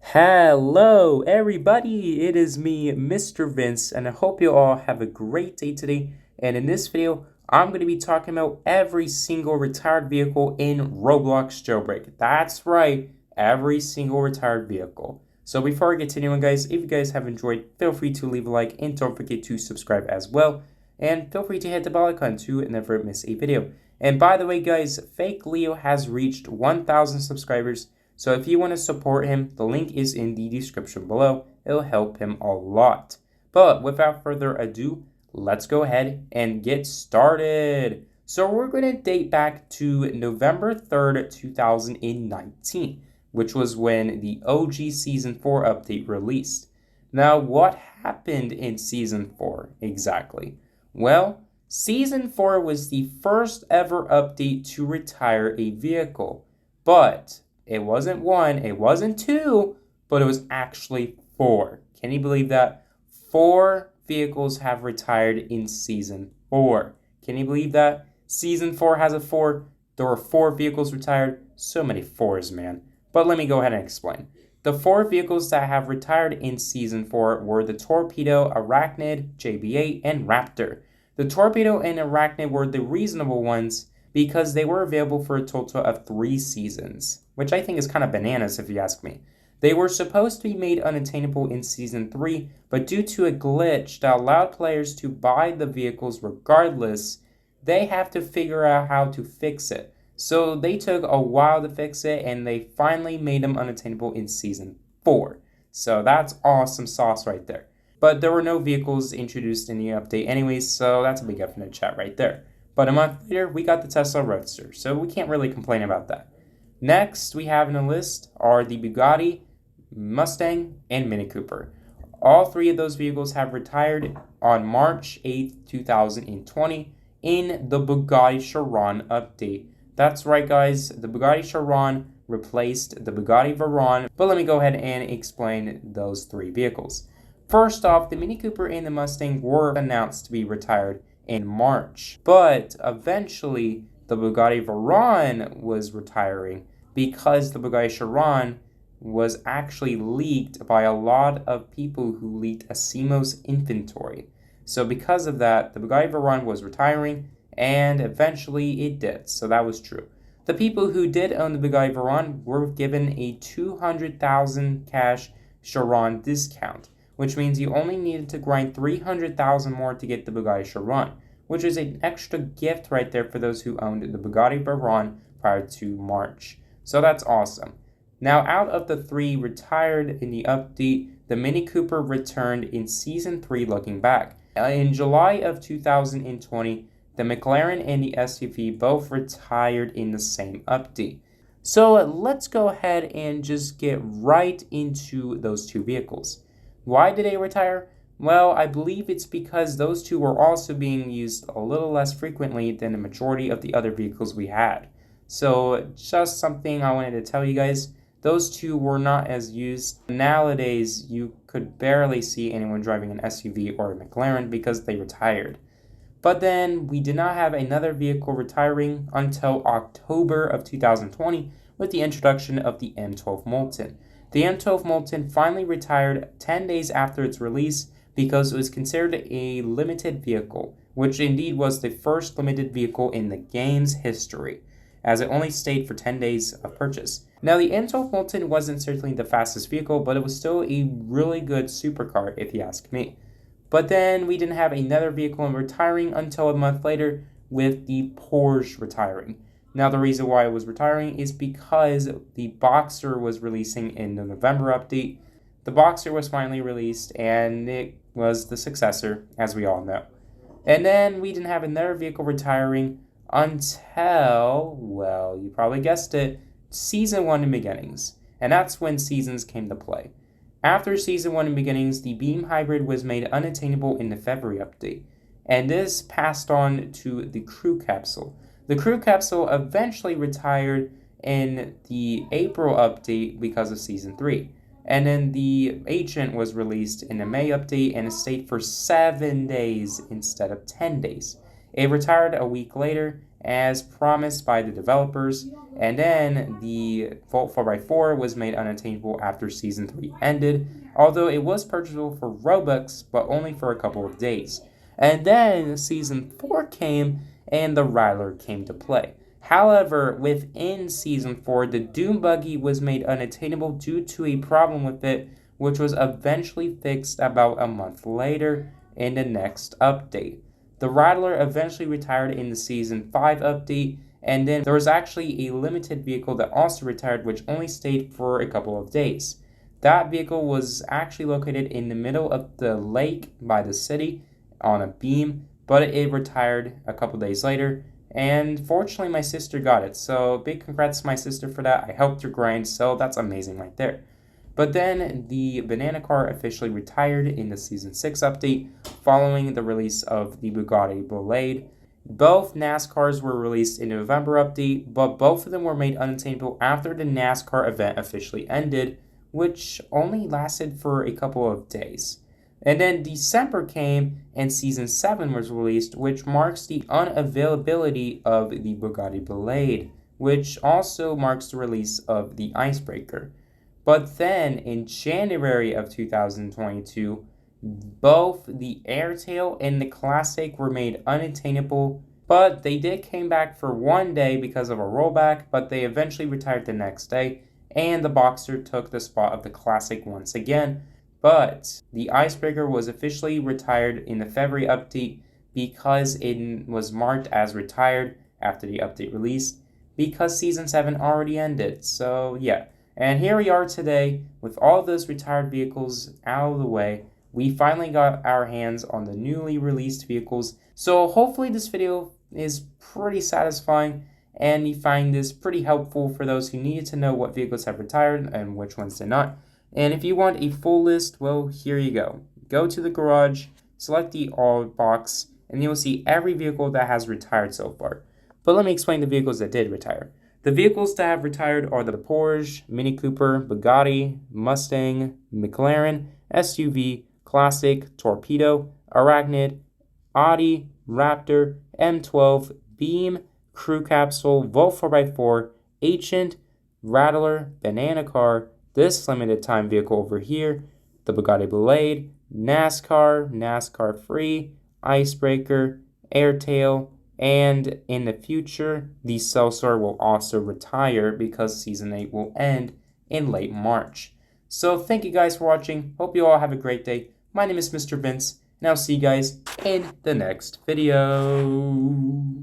Hello, everybody. It is me, Mr. Vince, and I hope you all have a great day today. And in this video, I'm going to be talking about every single retired vehicle in Roblox Jailbreak. That's right, every single retired vehicle. So before I get to anyone, guys, if you guys have enjoyed, feel free to leave a like and don't forget to subscribe as well. And feel free to hit the bell icon to never miss a video. And by the way, guys, Fake Leo has reached 1,000 subscribers. So if you want to support him, the link is in the description below. It'll help him a lot. But without further ado, let's go ahead and get started. So we're going to date back to November 3rd, 2019, which was when the OG Season 4 update released. Now, what happened in Season 4 exactly? Well, Season 4 was the first ever update to retire a vehicle, but it wasn't one, it wasn't two, but it was actually four. Can you believe that? Four vehicles have retired in Season 4. Can you believe that? Season 4 has a 4. There were 4 vehicles retired. So many 4s, man. But let me go ahead and explain. The 4 vehicles that have retired in Season 4 were the Torpedo, Arachnid, JB8, and Raptor. The Torpedo and Arachnid were the reasonable ones because they were available for a total of 3 seasons, which I think is kind of bananas if you ask me. They were supposed to be made unattainable in Season 3, but due to a glitch that allowed players to buy the vehicles regardless, they have to figure out how to fix it. So they took a while to fix it, and they finally made them unattainable in Season 4. So that's awesome sauce right there. But there were no vehicles introduced in the update anyways, so that's a big F in the chat right there. But a month later, we got the Tesla Roadster, so we can't really complain about that. Next, we have in the list are the Bugatti, Mustang, and Mini Cooper. All 3 of those vehicles have retired on March 8th, 2020 in the Bugatti Chiron update. That's right, guys, the Bugatti Chiron replaced the Bugatti Veyron, but let me go ahead and explain those 3 vehicles. First off, the Mini Cooper and the Mustang were announced to be retired in March, but eventually the Bugatti Veyron was retiring because the Bugatti Chiron was actually leaked by a lot of people who leaked a CMOS inventory. So because of that, the Bugatti Veyron was retiring, and eventually it did, so that was true. The people who did own the Bugatti Veyron were given a 200,000 cash Chiron discount, which means you only needed to grind 300,000 more to get the Bugatti Chiron, which is an extra gift right there for those who owned the Bugatti Veyron prior to March. So that's awesome. Now, out of the 3 retired in the update, the Mini Cooper returned in Season 3 looking back. In July of 2020, the McLaren and the SUV both retired in the same update. So let's go ahead and just get right into those 2 vehicles. Why did they retire? Well, I believe it's because those 2 were also being used a little less frequently than the majority of the other vehicles we had. So just something I wanted to tell you guys, those 2 were not as used. Nowadays, you could barely see anyone driving an SUV or a McLaren because they retired. But then we did not have another vehicle retiring until October of 2020 with the introduction of the M12 Molten. The M12 Molten finally retired 10 days after its release because it was considered a limited vehicle, which indeed was the first limited vehicle in the game's history, as it only stayed for 10 days of purchase. Now, the M12 Molten wasn't certainly the fastest vehicle, but it was still a really good supercar, if you ask me. But then we didn't have another vehicle retiring until a month later with the Porsche retiring. Now, the reason why it was retiring is because the Boxer was releasing in the November update. The Boxer was finally released, and it was the successor, as we all know. And then we didn't have another vehicle retiring until, well, you probably guessed it, Season 1 and Beginnings. And that's when Seasons came to play. After Season 1 and Beginnings, the Beam Hybrid was made unattainable in the February update, and this passed on to the Crew Capsule. The Crew Capsule eventually retired in the April update because of Season 3, and then the Agent was released in the May update and it stayed for 7 days instead of 10 days. It retired a week later, as promised by the developers, and then the Vault 4x4 was made unattainable after Season 3 ended, although it was purchasable for Robux, but only for a couple of days. And then Season 4 came, and the Rattler came to play. However, within Season 4, the Doom Buggy was made unattainable due to a problem with it, which was eventually fixed about a month later in the next update. The Rattler eventually retired in the Season 5 update, and then there was actually a limited vehicle that also retired, which only stayed for a couple of days. That vehicle was actually located in the middle of the lake by the city on a beam, but it retired a couple days later, and fortunately my sister got it, so big congrats to my sister for that. I helped her grind, so that's amazing right there. But then the banana car officially retired in the Season 6 update following the release of the Bugatti Blade. Both NASCARs were released in the November update, but both of them were made unattainable after the NASCAR event officially ended, which only lasted for a couple of days. And then December came and Season 7 was released, which marks the unavailability of the Bugatti Blade, which also marks the release of the Icebreaker. But then in January of 2022, both the Airtail and the Classic were made unattainable, but they did came back for one day because of a rollback, but they eventually retired the next day, and the Boxer took the spot of the Classic once again. But the Icebreaker was officially retired in the February update because it was marked as retired after the update released, because Season 7 already ended, so yeah. And here we are today with all those retired vehicles out of the way. We finally got our hands on the newly released vehicles. So hopefully this video is pretty satisfying and you find this pretty helpful for those who needed to know what vehicles have retired and which ones did not. And if you want a full list, well, here you go. Go to the garage, select the all box, and you'll see every vehicle that has retired so far. But let me explain the vehicles that did retire. The vehicles that have retired are the Porsche, Mini Cooper, Bugatti, Mustang, McLaren, SUV, Classic, Torpedo, Arachnid, Audi, Raptor, M12, Beam, Crew Capsule, Volt 4x4, Ancient, Rattler, Banana Car, this limited time vehicle over here, the Bugatti Blade, NASCAR, NASCAR Free, Icebreaker, Airtail, and in the future, the Celsar will also retire because Season 8 will end in late March. So thank you guys for watching. Hope you all have a great day. My name is Mr. Vince, and I'll see you guys in the next video.